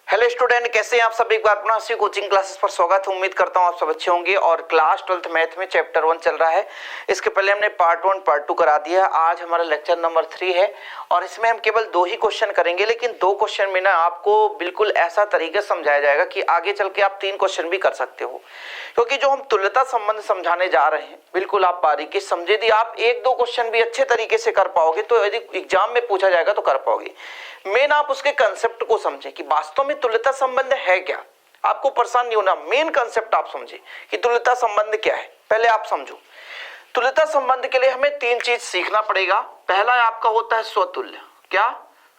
Hello student, कैसे हैं आप सब। एक बार अपना सी कोचिंग क्लासेस पर स्वागत है। उम्मीद करता हूं आप सब अच्छे होंगे। और क्लास 12th मैथ में चैप्टर 1 चल रहा है। इसके पहले हमने पार्ट 1 पार्ट 2 करा दिया। आज हमारा लेक्चर नंबर 3 है और इसमें हम केवल 2 ही क्वेश्चन करेंगे, लेकिन 2 क्वेश्चन में ना आपको बिल्कुल ऐसा तरीके से समझाया जाएगा कि आगे चल के आप 3 क्वेश्चन भी कर सकते हो, क्योंकि जो हम तुल्यता संबंध समझाने जा रहे हैं बिल्कुल आप बारीकी समझे। यदि आप 1-2 क्वेश्चन भी अच्छे तरीके से कर पाओगे तो यदि एग्जाम में पूछा जाएगा तो कर पाओगे। मेन आप उसके कंसेप्ट को समझें कि वास्तव में तुल्यता संबंध है क्या। आपको परेशान नहीं होना, मेन कंसेप्ट आप समझें कि तुल्यता संबंध क्या है। पहले आप समझो, तुल्यता संबंध के लिए हमें 3 चीज सीखना पड़ेगा। पहला आपका होता है स्वतुल्य। क्या?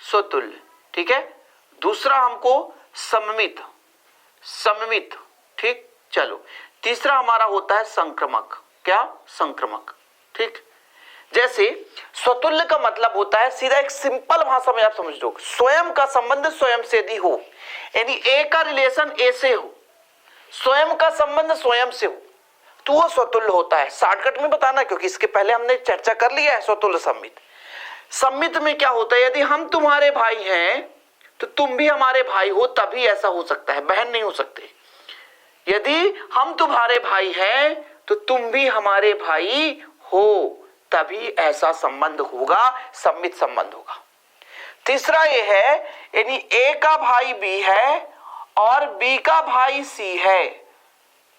स्वतुल्य। ठीक है। दूसरा हमको सममित। सममित। ठीक। चलो, तीसरा हमारा होता है संक्रमक। क्या? संक्रमक। ठीक। जैसे स्वतुल्य का मतलब होता है, सीधा एक सिंपल भाषा में आप समझ लो, स्वयं का संबंध स्वयं से यदि हो, यानी ए का रिलेशन ए से हो, स्वयं का संबंध स्वयं से हो, तो वो स्वतुल्य होता है। शॉर्टकट में बताना, क्योंकि इसके पहले हमने चर्चा कर लिया है स्वतुल्य सम्मित। सम्मित में क्या होता है, यदि हम तुम्हारे भाई हैं तो तुम भी हमारे भाई हो, तभी ऐसा हो सकता है, बहन नहीं हो सकते। यदि हम तुम्हारे भाई हैं तो तुम भी हमारे भाई हो, तभी ऐसा संबंध होगा, सम्मित संबंध होगा। तीसरा ये है, यानी ए का भाई बी है और बी का भाई सी है,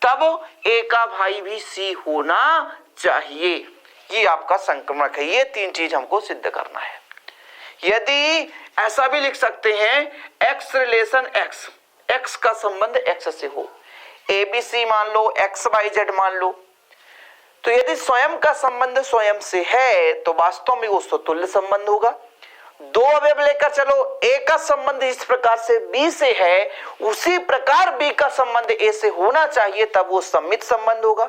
तब ए का भाई भी सी होना चाहिए। ये आपका संक्रमक है। ये 3 चीज हमको सिद्ध करना है। यदि ऐसा भी लिख सकते हैं, एक्स रिलेशन एक्स, एक्स का संबंध एक्स से हो, ए बी सी मान लो, एक्स वाई जेड मान लो, तो यदि स्वयं का संबंध स्वयं से है तो वास्तव में वो स्वतुल्य संबंध होगा। 2 अवयव लेकर चलो, ए का संबंध इस प्रकार से बी से है, उसी प्रकार बी का संबंध ए से होना चाहिए, तब वो सम्मित संबंध होगा।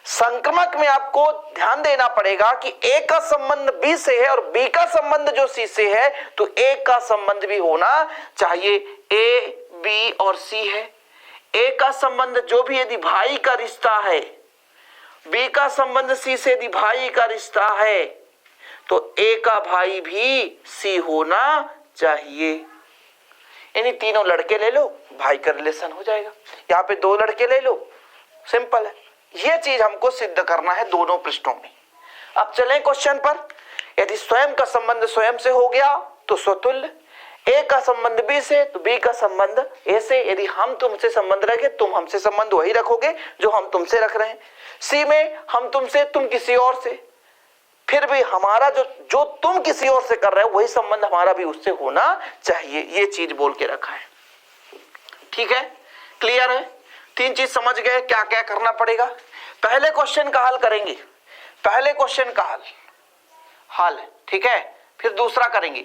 संक्रमक में आपको ध्यान देना पड़ेगा कि ए का संबंध बी से है और बी का संबंध जो सी से है, तो ए का संबंध भी होना चाहिए। ए बी और सी है, ए का संबंध जो भी यदि भाई का रिश्ता है, बी का संबंध सी से यदि भाई का रिश्ता है, तो ए का भाई भी सी होना चाहिए। यानी तीनों लड़के ले लो, भाई का रिलेशन हो जाएगा। यहां पे 2 लड़के ले लो, सिंपल है। यह चीज हमको सिद्ध करना है दोनों पृष्ठों में। अब चलें क्वेश्चन पर। यदि स्वयं का संबंध स्वयं से हो गया तो स्वतुल्य, ए का संबंध बी से तो बी का संबंध ए से। यदि हम तुमसे संबंध रखे, तुम हमसे संबंध वही रखोगे जो हम तुमसे रख रहे हैं। सी में हम तुमसे, तुम किसी और से, फिर भी हमारा जो तुम किसी और से कर रहे हो वही संबंध हमारा भी उससे होना चाहिए। ये चीज बोल के रखा है। ठीक है, क्लियर है। 3 चीज समझ गए क्या क्या करना पड़ेगा। पहले क्वेश्चन का हल करेंगे, पहले क्वेश्चन का हल ठीक है। फिर दूसरा करेंगे,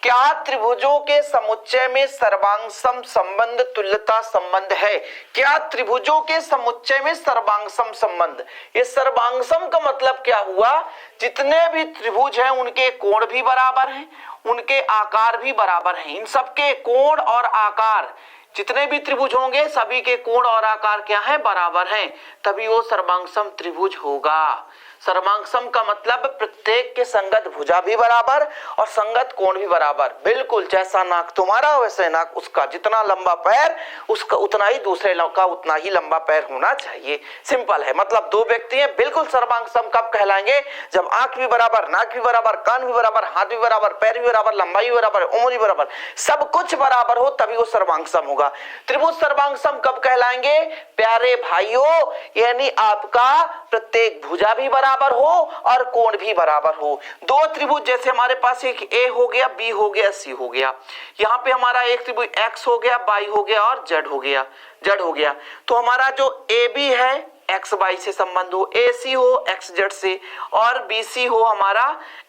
क्या त्रिभुजों के समुच्चय में सर्वांग सम संबंध तुल्यता संबंध है। क्या त्रिभुजों के समुच्चय में सर्वांग सम संबंध। ये सर्वांग सम का मतलब क्या हुआ, जितने भी त्रिभुज हैं उनके कोण भी बराबर हैं, उनके आकार भी बराबर हैं। इन सबके कोण और आकार, जितने भी त्रिभुज होंगे सभी के कोण और आकार क्या है, बराबर हैं, तभी वो सर्वांग सम त्रिभुज होगा। सर्वांग सम का मतलब प्रत्येक के संगत भुजा भी बराबर और संगत कोण भी बराबर। बिल्कुल जैसा नाक तुम्हारा वैसे नाक उसका, जितना लंबा पैर उसका उतना ही दूसरे का उतना ही लंबा पैर होना चाहिए। सिंपल है। मतलब 2 व्यक्ति हैं, बिल्कुल सर्वांग सम कब कहलाएंगे, जब आंख भी बराबर, नाक भी बराबर, कान भी बराबर, हाथ भी बराबर, पैर भी बराबर, लंबाई भी बराबर, उम्र भी बराबर, सब कुछ बराबर हो, तभी वो सर्वांग सम होगा। त्रिभुज सर्वांग सम कब कहलाएंगे, प्यारे भाइयों, यानी आपका प्रत्येक भुजा भी बराबर हो और कोण भी बराबर हो। 2 त्रिभुज, जैसे हमारे पास एक ए हो गया, बी हो गया, सी हो गया, यहाँ पे हमारा एक त्रिभुज एक्स हो गया, वाई हो गया और जेड हो गया, जेड हो गया। तो हमारा जो ए बी है एक्स वाई से संबंध हो, ए सी हो एक्स जेड से, और बी सी हो हमारा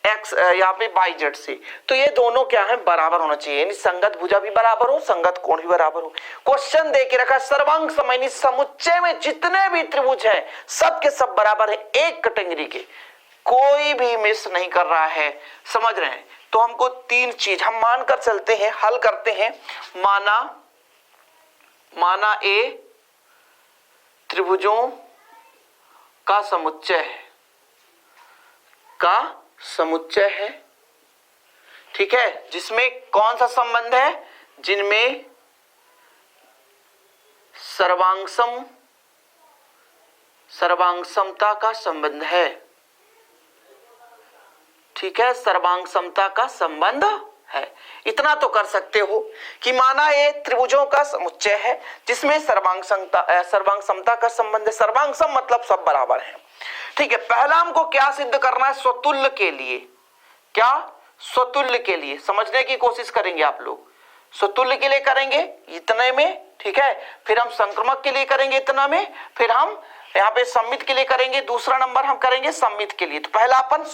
एक्स यहाँ पे वाई जेड से। तो ये दोनों क्या है, बराबर होना चाहिए, यानी संगत भुजा भी बराबर हो, संगत कोण भी बराबर हो। क्वेश्चन दे के रखा सर्वांग सम, यानी समुच्चय में जितने भी त्रिभुज हैं सब के सब बराबर है, एक कैटेगरी के, कोई भी मिस नहीं कर रहा है। समझ रहे हैं। तो हमको 3 चीज हम मानकर चलते हैं, हल करते हैं। माना ए त्रिभुजों का समुच्चय है, ठीक है, जिसमें कौन सा संबंध है, जिनमें सर्वांग समता का संबंध है। ठीक है, सर्वांग समता का संबंध है। इतना तो कर सकते हो कि माना ये त्रिभुजों का समुच्चय है जिसमें सर्वांग समता का संबंध है। सर्वांग सम मतलब सब बराबर है। ठीक है, पहला हमको क्या सिद्ध करना है? स्वतुल्य के लिए। क्या? स्वतुल्य के लिए समझने की कोशिश करेंगे आप लोग। स्वतुल्य के लिए करेंगे इतने में, ठीक है, फिर हम संक्रमक के लिए करेंगे इतना में, फिर हम यहाँ पे सम्मित के लिए करेंगे, दूसरा नंबर हम करेंगे सम्मित के लिए। तो पहला अपन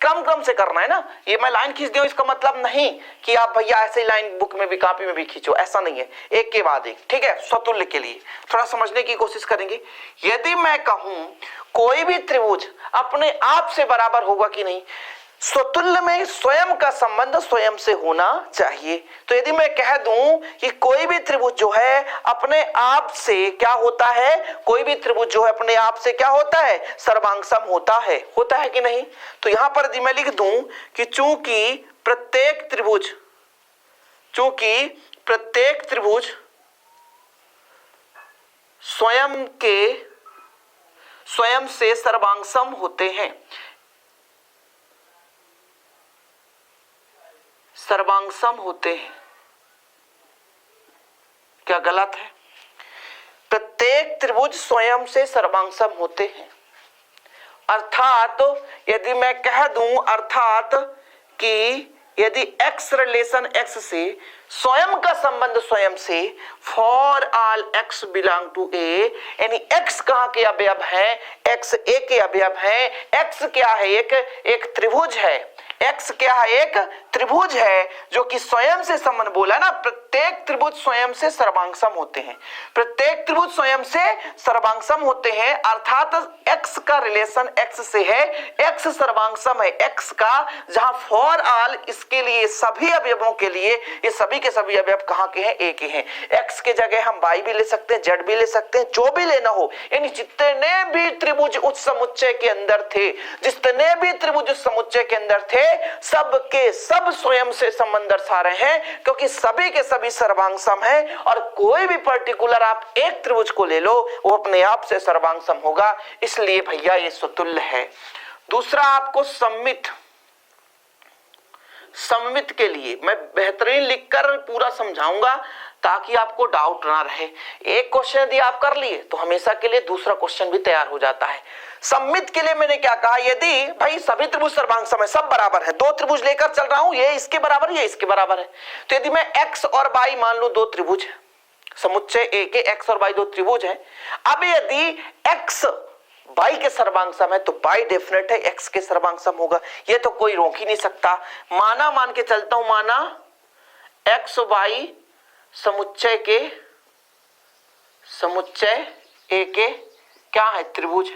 क्रम से करना है ना। ये मैं लाइन खींच दूं इसका मतलब नहीं कि आप भैया ऐसे लाइन बुक में भी कॉपी में भी खींचो, ऐसा नहीं है, एक के बाद एक। ठीक है, स्वतुल्य के लिए थोड़ा समझने की कोशिश करेंगे। यदि मैं कहूं कोई भी त्रिभुज अपने आप से बराबर होगा कि नहीं, स्वतुल्य में स्वयं का संबंध स्वयं से होना चाहिए। तो यदि मैं कह दूं कि कोई भी त्रिभुज जो है अपने आप से क्या होता है, कोई भी त्रिभुज जो है अपने आप से क्या होता है, सर्वांग सम होता है कि नहीं। तो यहां पर यदि मैं लिख दूं कि चूंकि प्रत्येक त्रिभुज स्वयं से सर्वांग सम होते हैं, सर्वांग सम होते हैं। क्या गलत है? प्रत्येक त्रिभुज स्वयं से सर्वांग सम होते हैं। अर्थात यदि मैं कह दूं अर्थात कि यदि x रिलेशन x से स्वयं का संबंध स्वयं से, for all x belong to a, यानी x कहां के अवयव है, x a के अवयव है। x क्या है? एक त्रिभुज है। x क्या है? एक त्रिभुज है जो कि स्वयं से संबंध बोला ना। प्रत्येक त्रिभुज स्वयं से सर्वांग सम होते हैं, प्रत्येक त्रिभुज स्वयं से सर्वांग सम होते हैं। अर्थात x का रिलेशन x से है, x सर्वांग सम है x का, जहां फॉर ऑल इसके लिए सभी अवयवों के लिए ये सभी के सभी अवयव कहां के हैं? a के हैं। x के जगह हम y भी ले सकते हैं, z भी ले सकते हैं, जो भी लेना हो। यानी जितने भी त्रिभुज उस समुच्चय के अंदर थे, जितने भी त्रिभुज उस समुच्चय के अंदर थे, सब के सब स्वयं से संबंध दर्शा रहे हैं, क्योंकि सभी के सभी सर्वांग सम है। और कोई भी पर्टिकुलर आप एक त्रिभुज को ले लो, वो अपने आप से सर्वांग सम होगा, इसलिए भैया ये स्वतुल्य है। दूसरा आपको सम्मित के लिए मैं बेहतरीन लिखकर पूरा समझाऊंगा ताकि आपको डाउट ना रहे। एक क्वेश्चन यदि आप कर लिए तो हमेशा के लिए दूसरा क्वेश्चन भी तैयार हो जाता है। सम्मित के लिए मैंने क्या कहा? यदि भाई सभी त्रिभुज सर्वांग सम है, सब बराबर है, दो त्रिभुज लेकर चल रहा हूं, ये इसके बराबर ये इसके बराबर है, तो यदि मैं x और y मान लू दो त्रिभुज है, समुच्चय A के x और y दो त्रिभुज है। अब यदि x y के सर्वांग सम है तो y डेफिनेट है x के सर्वांग सम होगा, ये तो कोई रोक ही नहीं सकता। मान के चलता हूं, माना x y समुच्चय A के क्या है? त्रिभुज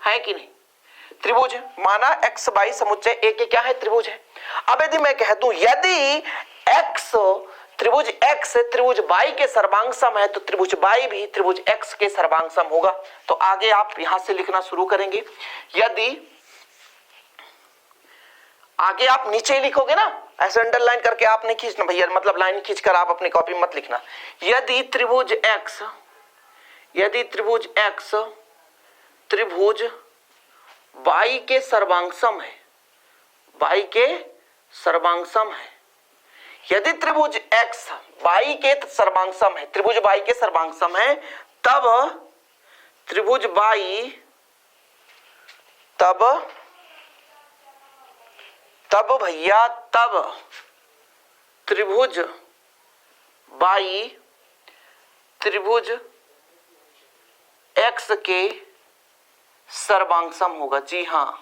है कि नहीं? त्रिभुज है। माना x y समुच्चय A के क्या है? त्रिभुज है। अब यदि मैं कह दूं यदि x त्रिभुज x त्रिभुज y के सर्वांग सम है तो त्रिभुज y भी त्रिभुज x के सर्वांग सम होगा। तो आगे आप यहां से लिखना शुरू करेंगे। यदि आगे आप नीचे ही लिखोगे ना, ऐसे अंडरलाइन करके आप नहीं खींचना भैया, मतलब लाइन खींचकर आप अपनी कॉपी मत लिखना। यदि त्रिभुज x त्रिभुज y के सर्वांग सम है, y के सर्वांग सम है, यदि त्रिभुज x y के सर्वांग सम है, त्रिभुज y के सर्वांग सम है, तब त्रिभुज y तब भैया तब त्रिभुज y त्रिभुज x के सर्वांग सम होगा। जी हां,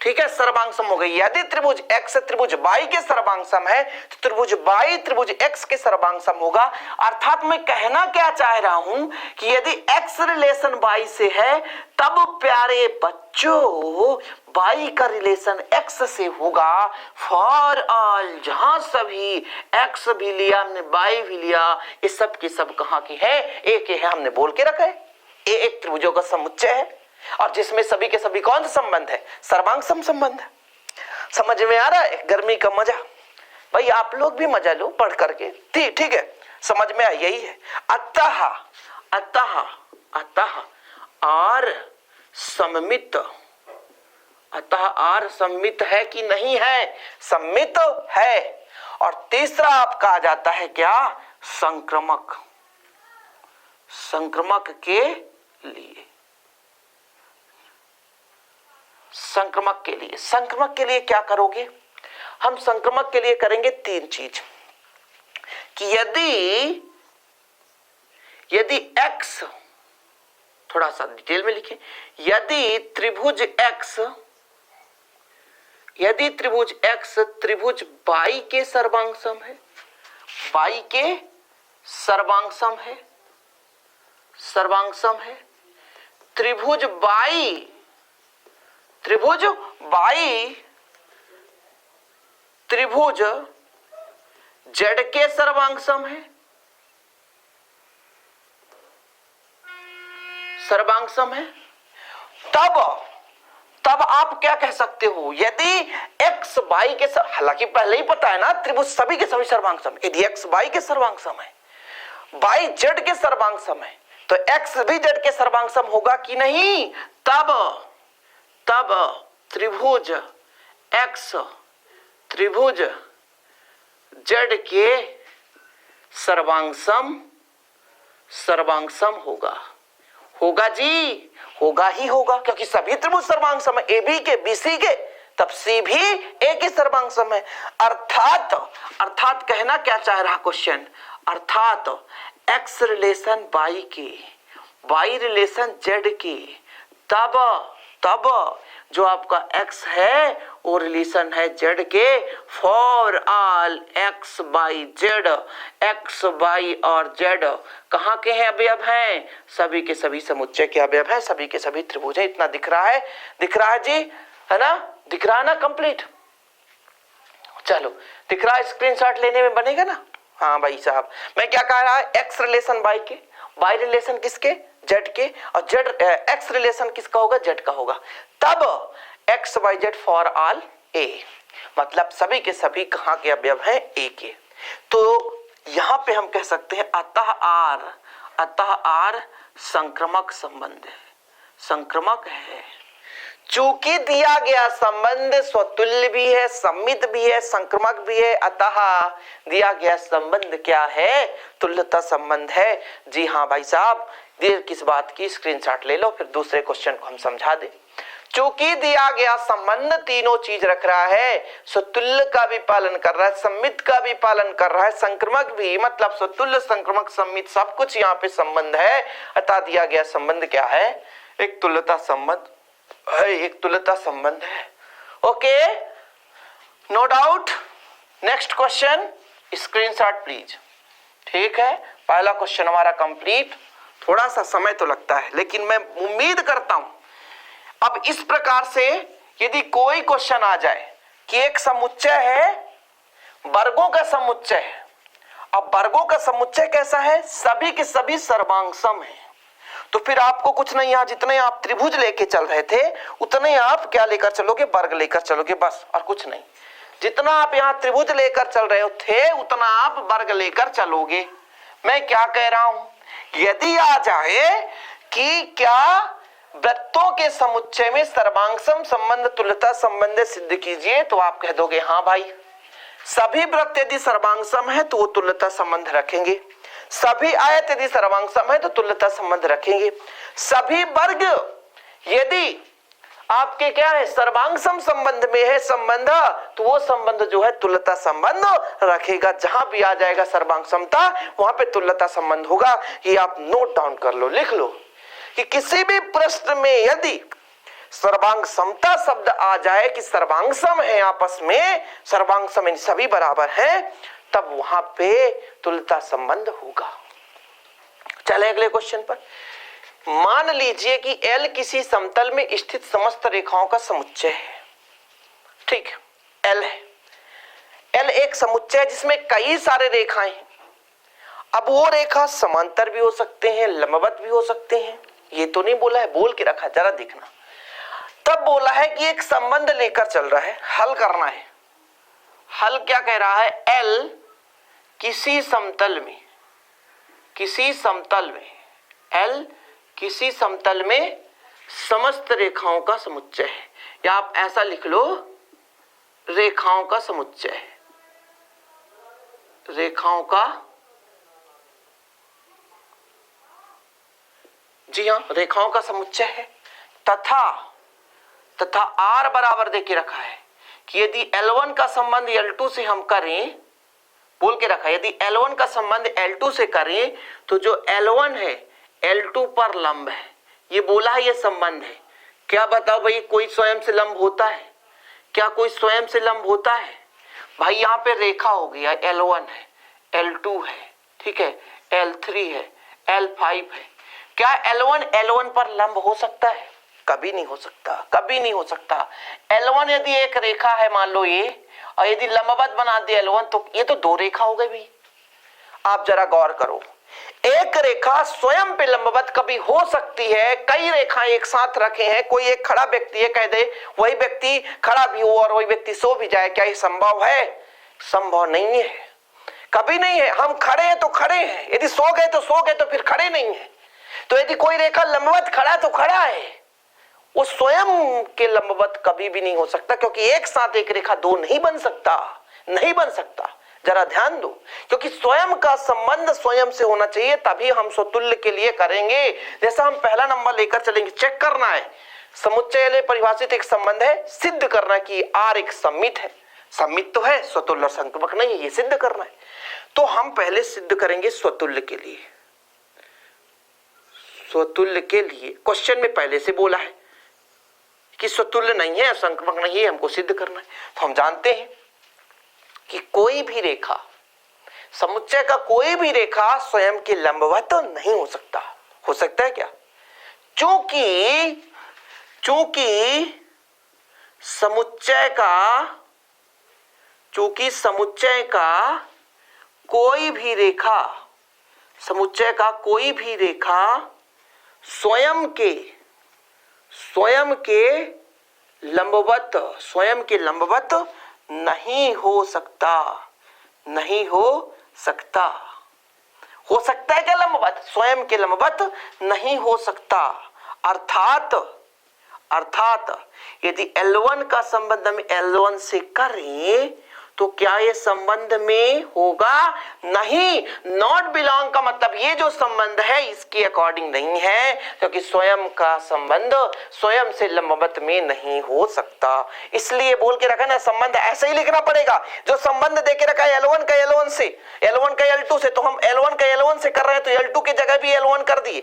ठीक है, सर्वांग सम हो गई। यदि त्रिभुज x त्रिभुज y के सर्वांग सम है तो त्रिभुज y त्रिभुज x के सर्वांग सम होगा। अर्थात मैं कहना क्या चाह रहा हूं कि यदि x रिलेशन y से है तब प्यारे बच्चों y का रिलेशन x से होगा। फॉर ऑल जहां सभी x भी लिया हमने, y भी लिया, ये सब के सब कहां के हैं? A के हैं, हमने बोल के रखा है। A एक त्रिभुजों का समुच्चय है और जिसमें सभी के सभी कौन सा संबंध है? सर्वांग सम संबंध है। समझ में आ रहा है गर्मी का मजा? भाई आप लोग भी मजा लो पढ़ करके, ठीक है, समझ में आई, यही है। अतः अतः अतः आर सममित, अतः आर सम्मित है कि नहीं है? सम्मित है। और तीसरा आपका आ जाता है क्या? संक्रमक, संक्रमक के लिए, संक्रमक के लिए, संक्रमक के लिए क्या करोगे? हम संक्रमक के लिए करेंगे तीन चीज कि यदि x, थोड़ा सा डिटेल में लिखें, यदि त्रिभुज x त्रिभुज y के सर्वांगसम है, y के सर्वांगसम है, सर्वांगसम है, त्रिभुज y त्रिभुज z के सर्वांगसम है, सर्वांगसम है, तब आप क्या कह सकते हो? यदि x y के, हालांकि पहले ही पता है ना त्रिभुज सभी के सभी सर्वांगसम, यदि x y के सर्वांगसम है, y z के सर्वांगसम है, तो x भी z के सर्वांगसम होगा कि नहीं? तब त्रिभुज x त्रिभुज z के सर्वांगसम होगा जी, होगा ही होगा, क्योंकि सभी त्रिभुज सर्वांगसम है, ए बी के, बी सी के, तब सी भी ए के सर्वांगसम है। अर्थात कहना क्या चाह रहा क्वेश्चन? अर्थात x रिलेशन y के, y रिलेशन z के, तब जो आपका x है वो रिलेशन है z के। For all x by z, x y और z कहाँ के हैं? अवयव हैं, सभी के सभी समुच्चय के अवयव हैं, सभी के सभी त्रिभुज है। इतना दिख रहा है जी, है ना? दिख रहा है ना? कंप्लीट, चलो दिख रहा है, स्क्रीनशॉट लेने में बनेगा ना? हाँ भाई साहब, मैं क्या कह रहा है? x रिलेशन y के, y रिलेशन किसके? z के, और z x रिलेशन किसका होगा? z का होगा। तब x y z for all a, मतलब सभी के सभी कहाँ के अवयव हैं? a के। तो यहां पे हम कह सकते हैं अतः आर संक्रमक संबंध है, संक्रमक है। चूंकि दिया गया संबंध स्वतुल्य भी है, सम्मित भी है, संक्रमक भी है, अतः दिया गया संबंध क्या है? तुल्यता संबंध है। जी हाँ भाई साहब, देर किस बात की? स्क्रीनशॉट ले लो, फिर दूसरे क्वेश्चन को हम समझा दें। चूंकि दिया गया संबंध तीनों चीज रख रहा है, स्वतुल्य का भी पालन कर रहा है, सम्मित का भी पालन कर रहा है, संक्रमक भी, मतलब स्वतुल्य, संक्रमक, सम्मित सब कुछ यहाँ पे संबंध है। अतः दिया गया संबंध क्या है? एक तुल्यता संबंध है, एक तुल्यता संबंध है। Okay, no doubt. Next question, screenshot please. ठीक है, पहला क्वेश्चन हमारा कंप्लीट। थोड़ा सा समय तो लगता है, लेकिन मैं उम्मीद करता हूं अब इस प्रकार से यदि कोई क्वेश्चन आ जाए कि एक समुच्चय है, वर्गों का समुच्चय है। अब वर्गों का समुच्चय कैसा है? सभी के सभी सर्वांगसम है। तो फिर आपको कुछ नहीं, यहां जितने आप त्रिभुज लेके चल रहे थे उतने आप क्या लेकर चलोगे? वर्ग लेकर चलोगे, बस, और कुछ नहीं। जितना आप यहाँ त्रिभुज लेकर चल रहे थे उतना आप वर्ग लेकर चलोगे। मैं क्या कह रहा हूं? यदि आ जाए कि क्या वृत्तों के समुच्चय में सर्वांगसम संबंध, तुल्यता संबंध सिद्ध कीजिए, तो आप कह दोगे हाँ भाई, सभी वृत्त यदि सर्वांगसम है तो वो तुल्यता संबंध रखेंगे, सभी आयत यदि सर्वांगसम है तो तुल्यता संबंध रखेंगे, सभी वर्ग यदि आपके क्या है? सर्वांगसम संबंध में है संबंध, तो वो संबंध जो है तुल्यता संबंध रखेगा। जहां भी आ जाएगा सर्वांगसमता वहां पे तुल्यता संबंध होगा। ये आप नोट डाउन कर लो, लिख लो कि किसी भी प्रश्न में यदि सर्वांग समता शब्द आ जाए कि सर्वांगसम है आपस में, सर्वांगसम सभी बराबर हैं, तब वहां पे तुल्यता संबंध होगा। चले अगले क्वेश्चन पर। मान लीजिए कि L किसी समतल में स्थित समस्त रेखाओं का समुच्चय है। ठीक, L है, L एक समुच्चय है जिसमें कई सारे रेखाएं हैं। अब वो रेखा समांतर भी हो सकते हैं, लंबवत भी हो सकते हैं। ये तो नहीं बोला है, बोल के रखा, जरा देखना। तब बोला है कि एक संबंध लेकर चल रहा है, हल करना है। हल क्या कह रहा है, L किसी समतल में, L किसी समतल में समस्त रेखाओं का समुच्चय है, या आप ऐसा लिख लो रेखाओं का समुच्चय है, रेखाओं का, जी हाँ रेखाओं का समुच्चय है। तथा R बराबर देके रखा है कि यदि L1 का संबंध L2 से हम करें, बोल के रखा है यदि L1 का संबंध L2 से करें तो जो L1 है L2 पर लंब है, ये बोला है, ये संबंध है। क्या बताओ भाई, कोई स्वयं से लंब होता है क्या? कोई स्वयं से लंब होता है भाई? यहाँ पे रेखा हो गया, L1 है, L2 है, ठीक है, L3 है, L5 है। क्या L1 पर लंब हो सकता है? कभी नहीं हो सकता, कभी नहीं हो सकता। L1 यदि एक रेखा है मान लो ये, और यदि लंबवत बना दिया L1 तो ये तो दो रेखा हो गई भाई। आप जरा गौर करो, एक रेखा स्वयं पे लंबवत कभी हो सकती है, कई रेखाएं एक साथ रखे हैं, कोई एक खड़ा व्यक्ति है, कह दे वही व्यक्ति खड़ा भी हो और वही व्यक्ति सो भी जाए, क्या ये संभव है? संभव नहीं है, कभी नहीं है। हम खड़े हैं तो खड़े हैं, यदि सो गए तो फिर खड़े नहीं है। तो यदि कोई रेखा लंबवत खड़ा है तो खड़ा है, वो स्वयं के लंबवत कभी भी नहीं हो सकता, क्योंकि एक साथ एक रेखा दो नहीं बन सकता, नहीं बन सकता। जरा ध्यान दो, क्योंकि स्वयं का संबंध स्वयं से होना चाहिए, तभी हम स्वतुल्य के लिए करेंगे। जैसा हम पहला नंबर लेकर चलेंगे, चेक करना है समुच्चय ले परिभाषित एक संबंध है, सिद्ध करना कि R एक सम्मित है, सम्मित तो है, स्वतुल्य और संक्रमक नहीं है, ये सिद्ध करना है। तो हम पहले सिद्ध करेंगे स्वतुल्य के लिए। स्वतुल्य के लिए क्वेश्चन में पहले से बोला है कि स्वतुल्य नहीं है, संक्रमक नहीं है, हमको सिद्ध करना है। तो हम जानते हैं कि कोई भी रेखा, समुच्चय का कोई भी रेखा स्वयं के लंबवत तो नहीं हो सकता। हो सकता है क्या? चूंकि समुच्चय का कोई भी रेखा, समुच्चय का कोई भी रेखा स्वयं के लंबवत नहीं हो सकता, नहीं हो सकता। हो सकता है क्या लंबवत? स्वयं के लंबवत नहीं हो सकता। अर्थात यदि L1 का संबंध हम L1 से करें तो क्या ये संबंध में होगा? नहीं। नॉट बिलोंग का मतलब ये जो संबंध है इसके अकॉर्डिंग नहीं है, क्योंकि स्वयं का संबंध स्वयं से लंबवत में नहीं हो सकता। इसलिए बोल के रखा ना, संबंध ऐसे ही लिखना पड़ेगा। जो संबंध देके रखा है L1 का L1 से, L1 का L2 से, तो हम L1 का L1 से कर रहे हैं तो L2 की जगह भी L1 कर दिए।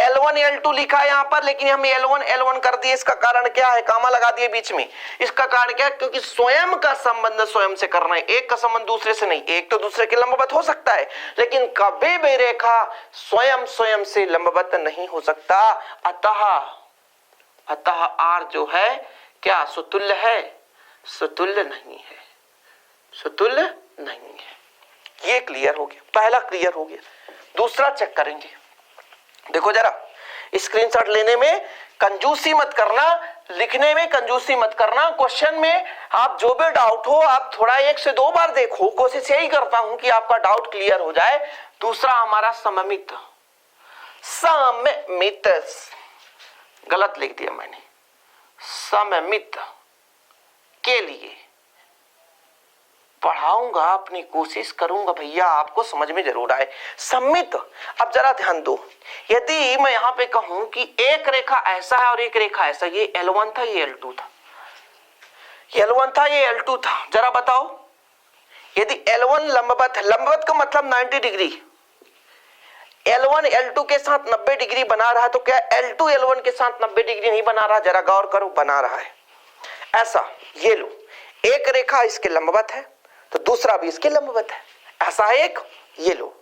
L1 L2 लिखा है यहाँ पर, लेकिन हम L1 L1 कर दिए। इसका कारण क्या है? कामा लगा दिए बीच में। इसका कारण क्या है? क्योंकि स्वयं का संबंध स्वयं से करना है, एक का संबंध दूसरे से नहीं। एक तो दूसरे के लंबवत हो सकता है, लेकिन कभी भी रेखा स्वयं से लंबवत नहीं हो सकता। अतः R जो है क्या स्वतुल्य है? स्वतुल्य नहीं है, स्वतुल्य नहीं है। ये क्लियर हो गया, पहला क्लियर हो गया। दूसरा चेक करेंगे। देखो जरा, स्क्रीनशॉट लेने में कंजूसी मत करना, लिखने में कंजूसी मत करना। क्वेश्चन में आप जो भी डाउट हो आप थोड़ा 1 से 2 बार देखो। कोशिश यही करता हूं कि आपका डाउट क्लियर हो जाए। दूसरा हमारा सममित, गलत लिख दिया मैंने, सममित के लिए पढ़ाऊंगा, अपनी कोशिश करूंगा भैया आपको समझ में जरूर आए। सममित, अब जरा ध्यान दो, यदि मैं यहां पे कहूं कि एक रेखा ऐसा है और एक रेखा ऐसा, ये L1 था, ये L2 था, ये L1 था, ये L2 था, जरा बताओ यदि L1 लंबवत है, लंबवत का मतलब 90 डिग्री, L1 L2 के साथ 90 डिग्री बना रहा है, तो क्या L2 L1 के साथ 90 डिग्री नहीं बना रहा? जरा गौर करो, बना रहा है। ऐसा ये लो, एक रेखा इसके लंबवत है तो दूसरा भी इसके लंबवत है, ऐसा है एक, ये लो,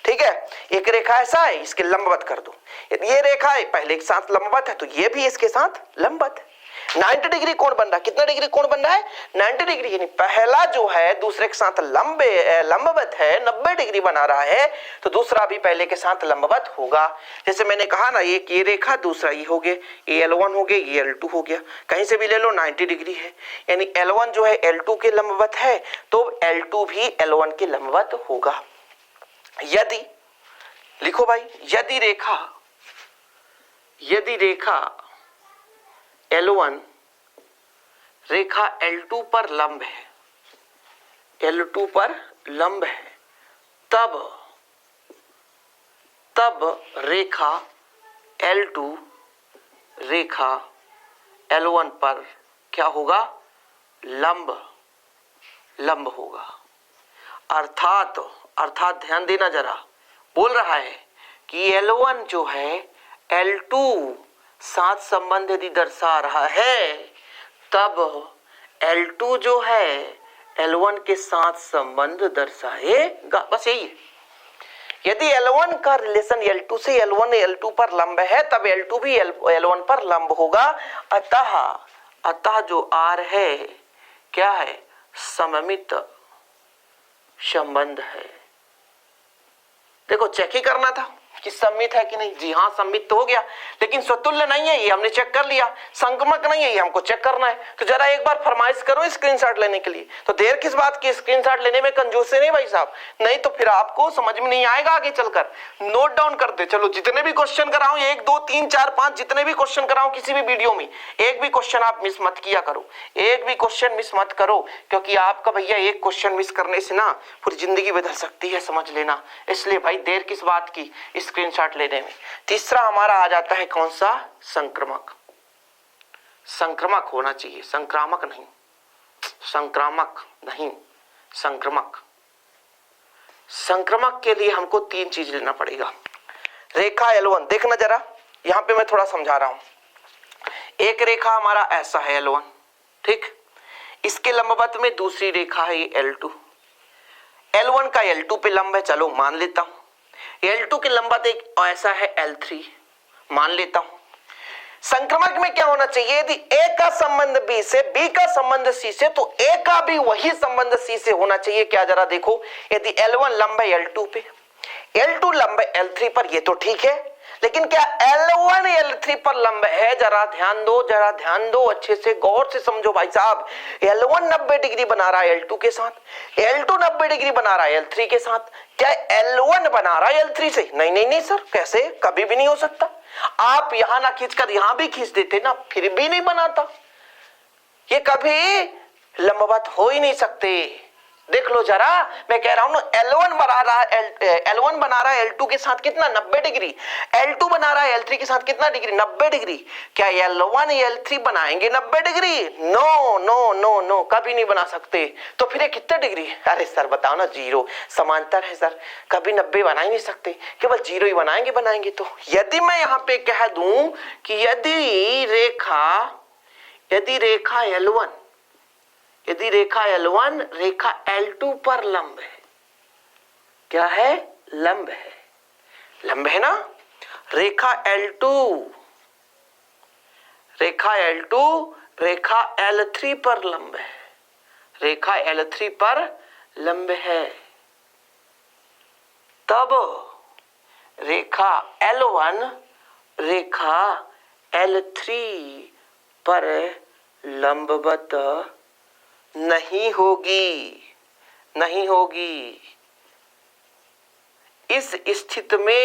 ठीक है। एक रेखा ऐसा है, इसके लंबवत कर दो। ये रेखा है पहले के साथ लंबवत है तो ये भी इसके साथ लंबवत है। 90 डिग्री कोण बन रहा है, कितना डिग्री कोण बन रहा है, 90 डिग्री। यानी पहला जो है दूसरे के साथ लंबवत है, 90 डिग्री बना रहा है, तो दूसरा भी पहले के साथ लंबवत होगा। जैसे मैंने कहा ना, एक ये रेखा, दूसरा ये हो गया, ये L1 हो गया, ये L2 हो गया, कहीं से भी ले लो 90 डिग्री है, यानी L1 जो है L2 के लंबवत है, तो L2 भी L1 के लंबवत होगा। यदि, लिखो भाई, यदि रेखा L1 रेखा L2 पर लंब है, L2 पर लंब है, तब रेखा L2 रेखा L1 पर क्या होगा, लंब होगा। अर्थात ध्यान देना जरा, बोल रहा है कि L1 जो है L2 साथ संबंध यदि दर्शा रहा है, तब L2 जो है L1 के साथ संबंध दर्शाएगा। बस यही है। यदि L1 का रिलेशन L2 से L1 L2 पर लंब है, तब L2 भी L1 पर लंब होगा। अतः जो R है क्या है, सममित संबंध है। देखो, चेक ही करना था कि सममित है कि नहीं। जी हाँ, सममित तो हो गया, लेकिन स्वतुल्य नहीं है, ये हमने चेक कर लिया। संक्रमक नहीं है, ये हमको चेक करना है। तो जरा एक बार फरमाइश करो स्क्रीनशॉट लेने के लिए। तो देर किस बात की, स्क्रीनशॉट लेने में कंजूसी नहीं भाई साहब, नहीं तो फिर आपको समझ में नहीं आएगा आगे चलकर। नोट डाउन करते चलो, जितने भी क्वेश्चन कराऊं, 1 2 3 4 5, जितने भी क्वेश्चन कराऊं किसी भी वीडियो में, एक भी क्वेश्चन आप मिस मत किया करो, एक भी क्वेश्चन मिस मत करो, क्योंकि आपका भैया एक क्वेश्चन मिस करने से ना पूरी जिंदगी बदल सकती है, समझ लेना। इसलिए भाई देर किस बात की, स्क्रीनशॉट लेने में। तीसरा हमारा आ जाता है कौन सा, संक्रामक। संक्रामक होना चाहिए, संक्रामक नहीं, संक्रामक। संक्रामक के लिए हमको 3 चीज लेना पड़ेगा। रेखा L1, देखना जरा, यहां पे मैं थोड़ा समझा रहा हूं। एक रेखा हमारा ऐसा है L1, ठीक, इसके लंबवत में दूसरी रेखा है ये L2। L1 का L2 पे लंब है, चलो मान लेता हूं। L2 के लंबवत एक ऐसा है L3, मान लेता हूं। संक्रमक में क्या होना चाहिए, यदि A का संबंध B से, B का संबंध C से, तो A का भी वही संबंध C से होना चाहिए। क्या, जरा देखो, यदि L1 लंब है L2 पे, L2 लंब है L3 पर, ये तो ठीक है, लेकिन क्या L1 L3 पर लंब है, जरा ध्यान दो, अच्छे से गौर से समझो भाई साहब। L1 90 डिग्री बना रहा है L2 के साथ, L2 90 डिग्री बना रहा है L3 के साथ, क्या L1 बना रहा है L3 से? नहीं सर, कैसे, कभी भी नहीं हो सकता। आप यहां ना खींचकर यहां भी खींच देते ना, फिर भी नहीं बनाता, ये कभी लंबवत हो ही नहीं सकते। देख लो जरा, मैं कह रहा हूं ना, L1 बना रहा है L2 के साथ कितना, 90 डिग्री, L2 बना रहा है L3 के साथ कितना डिग्री, 90 डिग्री। क्या L1 L3 बनाएंगे 90 डिग्री? नो, कभी नहीं बना सकते। तो फिर ये कितने डिग्री? अरे सर बताओ ना, 0, समांतर है सर, कभी 90 बना ही नहीं सकते, केवल 0 ही बनाएंगे। तो यदि मैं यहां पे कह दूं कि यदि रेखा L1 रेखा L2 पर लंब है, क्या है, लंब है ना। रेखा L2 रेखा L3 पर लंब है, रेखा L3 पर लंब है, तब रेखा L1 रेखा L3 पर लंबवत नहीं होगी। इस स्थिति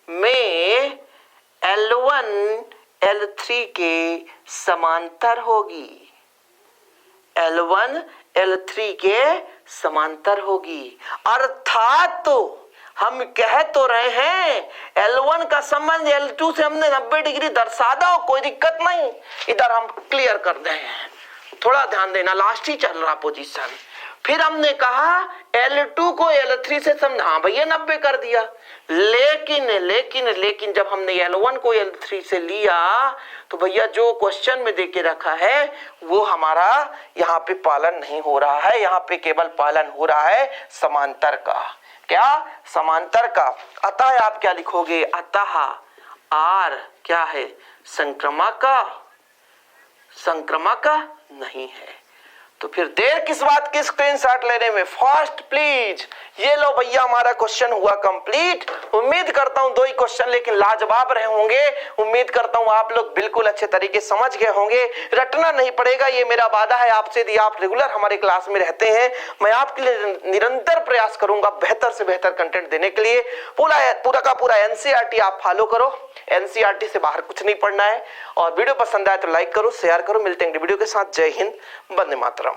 में L1 L3 के समांतर होगी, L1 L3 के समांतर होगी। अर्थात तो हम कह तो रहे हैं L1 का संबंध L2 से हमने 90 डिग्री दर्शा दो, कोई दिक्कत नहीं। इधर हम क्लियर कर दें, थोड़ा ध्यान देना, लास्ट ही चल रहा पोजीशन। फिर हमने कहा L2 को L3 से समझा, हाँ भैया 90 कर दिया, लेकिन जब हमने L1 को L3 से लिया तो भैया जो क्वेश्चन में देके रखा है वो हमारा यहाँ पे पालन नहीं हो रहा है, यहाँ पे केवल पालन हो रहा है समांतर का। क्या, समांतर का। अतः आप क्या लिखोगे, आर क्या है? संक्रामक नहीं है। तो फिर देर किस बात की स्क्रीनशॉट लेने में? Fast please. ये लो भैया, हमारा क्वेश्चन हुआ कंप्लीट। उम्मीद करता हूं 2 ही क्वेश्चन लेकिन लाजवाब रहे होंगे। उम्मीद करता हूं आप लोग बिल्कुल अच्छे तरीके समझ गए होंगे। रटना नहीं पड़ेगा, ये मेरा वादा है आपसे। यदि आप रेगुलर हमारे क्लास में रहते हैं, मैं आपके लिए निरंतर प्रयास करूंगा बेहतर से बेहतर कंटेंट देने के लिए। पूरा का पूरा एनसीईआरटी आप फॉलो करो। एनसीईआरटी से बाहर कुछ नहीं पढ़ना है। और वीडियो पसंद आए तो लाइक करो, शेयर करो। मिलते हैं वीडियो के साथ। जय हिंद, वंदे मातरम।